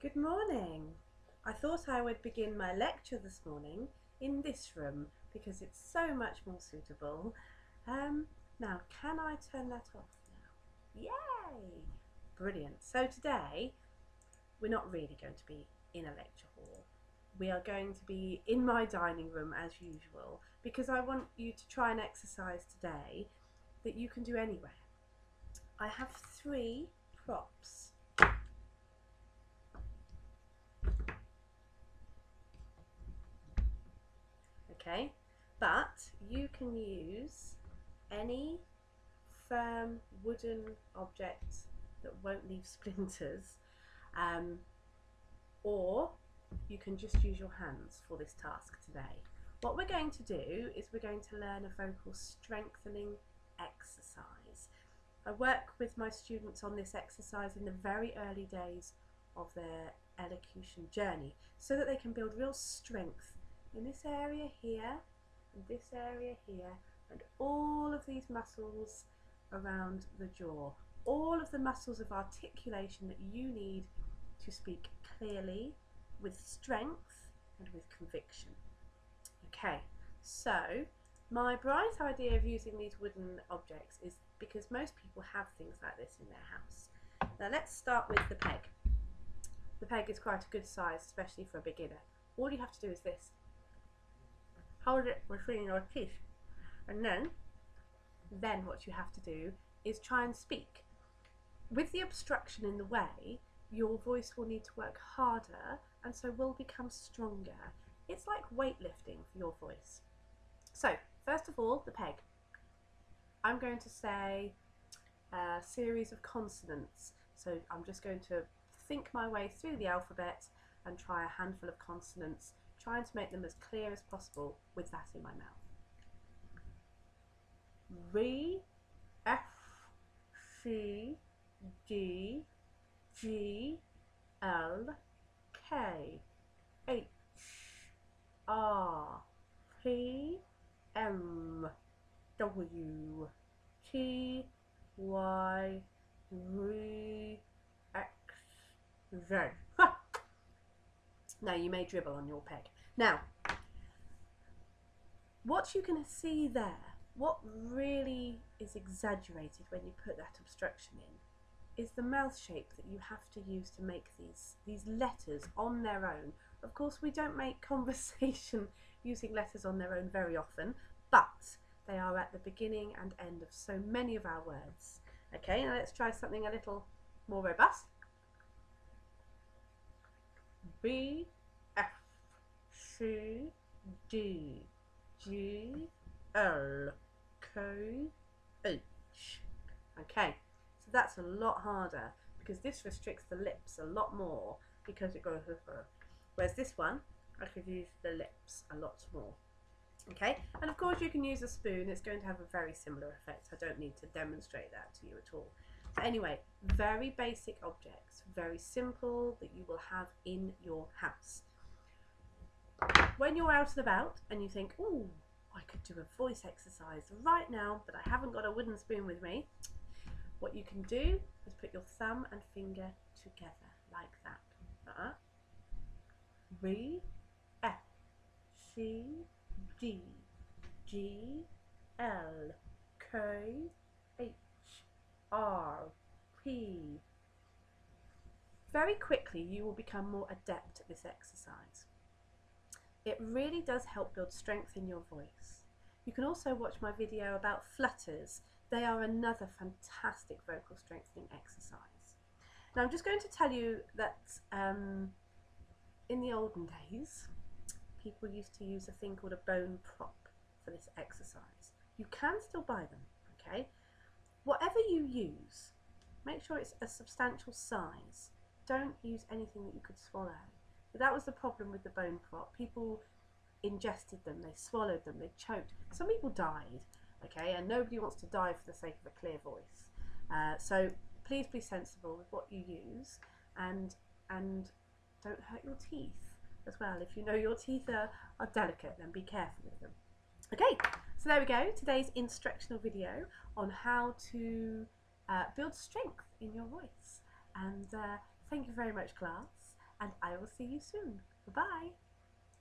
Good morning. I thought I would begin my lecture this morning in this room because it's so much more suitable. Now, can I turn that off now? Yay! Brilliant. So today, we're not really going to be in a lecture hall. We are going to be in my dining room as usual because I want you to try an exercise today that you can do anywhere. I have 3 props. Okay, but you can use any firm wooden object that won't leave splinters, or you can just use your hands for this task today. What we're going to do is we're going to learn a vocal strengthening exercise. I work with my students on this exercise in the very early days of their elocution journey so that they can build real strength in this area here, and this area here, and all of these muscles around the jaw. All of the muscles of articulation that you need to speak clearly, with strength and with conviction. Okay, so my bright idea of using these wooden objects is because most people have things like this in their house. Now let's start with the peg. The peg is quite a good size, especially for a beginner. All you have to do is this. Hold it between your teeth, and then what you have to do is try and speak. With the obstruction in the way, your voice will need to work harder and so will become stronger. It's like weightlifting for your voice. So first of all, the peg. I'm going to say a series of consonants, so I'm just going to think my way through the alphabet and try a handful of consonants, trying to make them as clear as possible with that in my mouth. R, F, C, D, G, L, K, H, R, P, M, W, T, Y, V, X, Z. Now you may dribble on your peg. Now, what you can see there, what really is exaggerated when you put that obstruction in, is the mouth shape that you have to use to make these letters on their own. Of course, we don't make conversation using letters on their own very often, but they are at the beginning and end of so many of our words. Okay, now let's try something a little more robust. B, F, C, D, G, L, K, H. Okay, so that's a lot harder because this restricts the lips a lot more because it goes with her. Whereas this one, I could use the lips a lot more. Okay, and of course you can use a spoon. It's going to have a very similar effect. I don't need to demonstrate that to you at all. So anyway, very basic objects, very simple, that you will have in your house. When you're out and about and you think, oh, I could do a voice exercise right now, but I haven't got a wooden spoon with me, what you can do is put your thumb and finger together like that. R, F, C, D, G, L, K, H, R, P. Very quickly you will become more adept at this exercise. It really does help build strength in your voice. You can also watch my video about flutters. They are another fantastic vocal strengthening exercise. Now I'm just going to tell you that in the olden days, people used to use a thing called a bone prop for this exercise. You can still buy them, okay? Whatever you use, make sure it's a substantial size. Don't use anything that you could swallow. But that was the problem with the bone prop. People ingested them, they swallowed them, they choked. Some people died, okay? And nobody wants to die for the sake of a clear voice. So please be sensible with what you use, and don't hurt your teeth as well. If you know your teeth are delicate, then be careful with them. Okay, so there we go, today's instructional video on how to build strength in your voice. And thank you very much, class. and I will see you soon. Bye-bye.